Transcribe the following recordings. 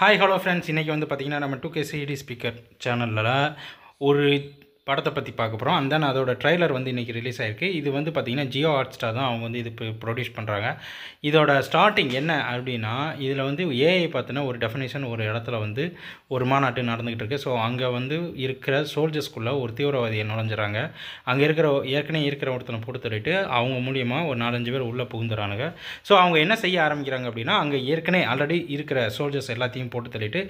Hi hello friends, இன்றைக்கி வந்து பார்த்திங்கன்னா நம்ம 2K சிடி ஸ்பீக்கர் சேனலில் ஒரு படத்தை பற்றி பார்க்க போகிறோம். அண்ட் தென் அதோட ட்ரைலர் வந்து இன்றைக்கி ரிலீஸ் ஆகிருக்கு. இது வந்து பார்த்திங்கன்னா ஜியோ ஹாட்ஸ்டார் தான் அவங்க வந்து இது ப்ரொடியூஸ் பண்ணுறாங்க. இதோட ஸ்டார்டிங் என்ன அப்படின்னா, இதில் வந்து ஏஐ பார்த்தினா ஒரு டெஃபினேஷன் ஒரு இடத்துல வந்து ஒரு மாநாட்டு நடந்துக்கிட்டு இருக்குது. ஸோ அங்கே வந்து இருக்கிற சோல்ஜர்ஸ்குள்ளே ஒரு தீவிரவாதியை நுழைஞ்சிடறாங்க. அங்கே ஏற்கனவே இருக்கிற ஒருத்தனை போட்டு தள்ளிட்டு அவங்க மூலியமாக ஒரு 4-5 பேர் உள்ளே புகுந்துறானுங்க. ஸோ அவங்க என்ன செய்ய ஆரம்பிக்கிறாங்க அப்படின்னா, அங்கே ஏற்கனவே ஆல்ரெடி இருக்கிற சோல்ஜர்ஸ் எல்லாத்தையும் போட்டு தள்ளிட்டு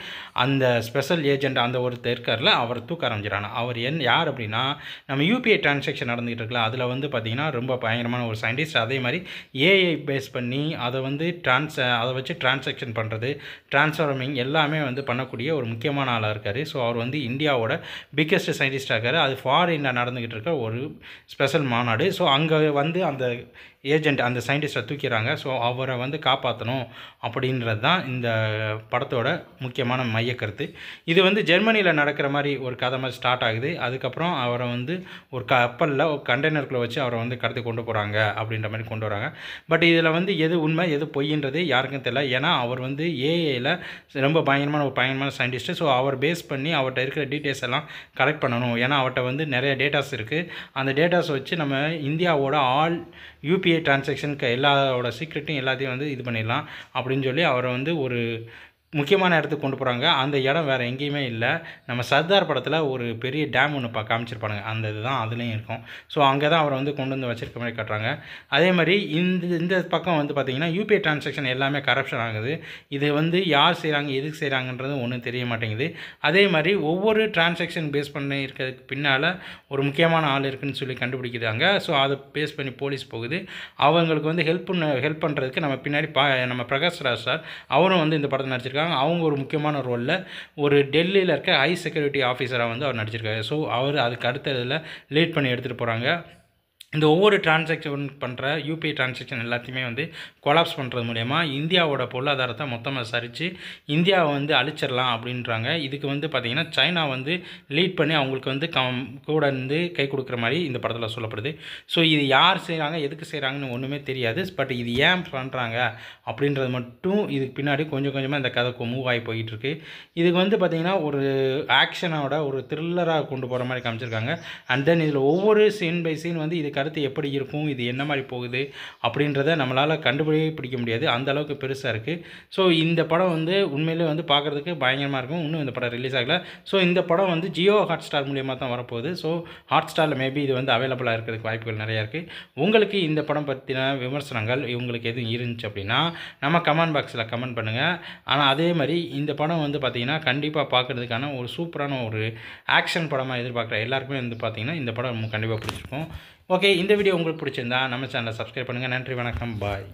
அந்த ஸ்பெஷல் ஏஜென்ட் அந்த ஒருத்தர் இருக்கார்ல, அவரை தூக்க ஆரம்பிச்சிடறாங்க. அவர் யார் அப்படின்னா, நம்ம யூபிஐ டிரான்சாக்ஷன் நடந்துகிட்டு இருக்குல்ல, அதில் வந்து பார்த்திங்கன்னா ரொம்ப பயங்கரமான ஒரு சயின்டிஸ்ட். அதே மாதிரி ஏஐ பேஸ் பண்ணி அதை வந்து அதை வச்சு டிரான்சாக்ஷன் பண்ணுறது, டிரான்ஸ்ஃபார்மிங் எல்லாமே வந்து பண்ணக்கூடிய ஒரு முக்கியமான ஆளாக இருக்கார். ஸோ அவர் வந்து இந்தியாவோட பிக்கெஸ்ட் சயின்டிஸ்டாக இருக்கார். அது ஃபாரினில் நடந்துக்கிட்டு இருக்க ஒரு ஸ்பெஷல் மாநாடு. ஸோ அங்கே வந்து அந்த ஏஜென்ட் அந்த சயின்டிஸ்ட்டை தூக்கிறாங்க. ஸோ அவரை வந்து காப்பாற்றணும் அப்படின்றது தான் இந்த படத்தோட முக்கியமான மையக்கருத்து. இது வந்து ஜெர்மனியில் நடக்கிற மாதிரி ஒரு கதை மாதிரி ஸ்டார்ட் ஆகுது. அதுக்கப்புறம் அவரை வந்து ஒரு கப்பலில் ஒரு கண்டெய்னருக்குள்ளே வச்சு அவரை வந்து கடத்தி கொண்டு போகிறாங்க அப்படின்ற மாதிரி கொண்டு வராங்க. பட் இதில் வந்து எது உண்மை எது பொய்ன்றது யாருக்கும் தெரியல. ஏன்னா அவர் வந்து ஏஐயில் ரொம்ப பயங்கரமான சயின்டிஸ்ட்டு. ஸோ அவர் பேஸ் பண்ணி அவர்கிட்ட இருக்கிற டீட்டெயில்ஸ் எல்லாம் கலெக்ட் பண்ணணும். ஏன்னா அவர்கிட்ட வந்து நிறைய டேட்டாஸ் இருக்குது. அந்த டேட்டாஸ் வச்சு நம்ம இந்தியாவோட யூபிஐ டிரான்சாக்ஷனுக்கு எல்லாரோட சீக்ரெட்டையும் எல்லாத்தையும் வந்து இது பண்ணிடலாம் அப்படின்னு சொல்லி அவரை வந்து ஒரு முக்கியமான இடத்துக்கு கொண்டு போகிறாங்க. அந்த இடம் வேறு எங்கேயுமே இல்லை. நம்ம சர்தார் படத்தில் ஒரு பெரிய டேம் ஒன்று காமிச்சிருப்பானுங்க, அந்த இதுதான் அதுலேயும் இருக்கும். ஸோ அங்கே தான் அவரை வந்து கொண்டு வந்து வச்சிருக்க மாதிரி காட்டுறாங்க. அதே மாதிரி இந்த பக்கம் வந்து பார்த்திங்கன்னா யூபிஐ டிரான்சாக்ஷன் எல்லாமே கரப்ஷன் ஆகுது. இது வந்து யார் செய்கிறாங்க எதுக்கு செய்கிறாங்கன்றது ஒன்றும் தெரிய மாட்டேங்குது. அதே மாதிரி ஒவ்வொரு டிரான்சாக்ஷன் பேஸ் பண்ணி இருக்கிறதுக்கு பின்னால் ஒரு முக்கியமான ஆள் இருக்குதுன்னு சொல்லி கண்டுபிடிக்கிறாங்க. ஸோ அதை பேஸ் பண்ணி போலீஸ் போகுது. அவங்களுக்கு வந்து ஹெல்ப் பண்ணுறதுக்கு நம்ம பின்னாடி நம்ம பிரகாஷ் ராஜ் சார் அவரும் வந்து இந்த படத்தை நடிச்சிருக்காங்க. அவங்க ஒரு முக்கியமான ரோலில் ஒரு டெல்லியில் இருக்க ஹை செக்யூரிட்டி ஆஃபீஸராக வந்து அவர் நடிச்சிருக்காரு. ஸோ அவர் அதுக்கு அடுத்த இதில் லீட் பண்ணி எடுத்துகிட்டு போகிறாங்க. இந்த ஒவ்வொரு டிரான்சாக்ஷன் பண்ணுற யூபிஐ டிரான்சாக்ஷன் எல்லாத்தையுமே வந்து கொலாப்ஸ் பண்ணுறது மூலயமா இந்தியாவோட பொருளாதாரத்தை மொத்தமாக சரித்து இந்தியாவை வந்து அழிச்சிடலாம் அப்படின்றாங்க. இதுக்கு வந்து பார்த்திங்கன்னா சைனா வந்து லீட் பண்ணி அவங்களுக்கு வந்து கூட இருந்து கை கொடுக்குற மாதிரி இந்த படத்தில் சொல்லப்படுது. ஸோ இது யார் செய்கிறாங்க எதுக்கு செய்கிறாங்கன்னு ஒன்றுமே தெரியாது. பட் இது ஏன் பண்ணுறாங்க அப்படின்றது மட்டும் இதுக்கு பின்னாடி கொஞ்சம் கொஞ்சமாக இந்த கதை மூவ் ஆகி போயிட்டுருக்கு. இதுக்கு வந்து பார்த்திங்கன்னா ஒரு ஆக்ஷனோட ஒரு த்ரில்லராக கொண்டு போகிற மாதிரி காமிச்சிருக்காங்க. அண்ட் தென் இதில் ஒவ்வொரு சீன் பை சீன் வந்து இதுக்கு அடுத்து எப்படி இருக்கும், இது என்ன மாதிரி போகுது அப்படின்றத நம்மளால் பிடிக்க முடியாது. அந்த அளவுக்கு பெருசாக இருக்குது. ஸோ இந்த படம் வந்து உண்மையிலே வந்து பார்க்குறதுக்கு பயங்கரமாக இருக்கும். இன்னும் இந்த படம் ரிலீஸ் ஆகலை. ஸோ இந்த படம் வந்து ஜியோ ஹாட்ஸ்டார் மூலியமாக தான் வரப்போகுது. ஸோ ஹாட்ஸ்டாரில் மேபி இது வந்து அவைலபிளாக இருக்கிறதுக்கு வாய்ப்புகள் நிறையா இருக்குது. உங்களுக்கு இந்த படம் பற்றின விமர்சனங்கள் உங்களுக்கு எதுவும் இருந்துச்சு அப்படின்னா நம்ம கமெண்ட் பாக்ஸில் கமெண்ட் பண்ணுங்கள். ஆனால் அதே மாதிரி இந்த படம் வந்து பார்த்திங்கன்னா கண்டிப்பாக பார்க்குறதுக்கான ஒரு சூப்பரான ஒரு ஆக்ஷன் படமாக எதிர்பார்க்குற எல்லாருக்குமே வந்து பார்த்திங்கன்னா இந்த படம் கண்டிப்பாக பிடிச்சிருக்கும். ஓகே, இந்த வீடியோ உங்களுக்கு பிடிச்சிருந்தா நம்ம சேனலை சப்ஸ்கிரைப் பண்ணுங்கள். நன்றி, வணக்கம், பாய்.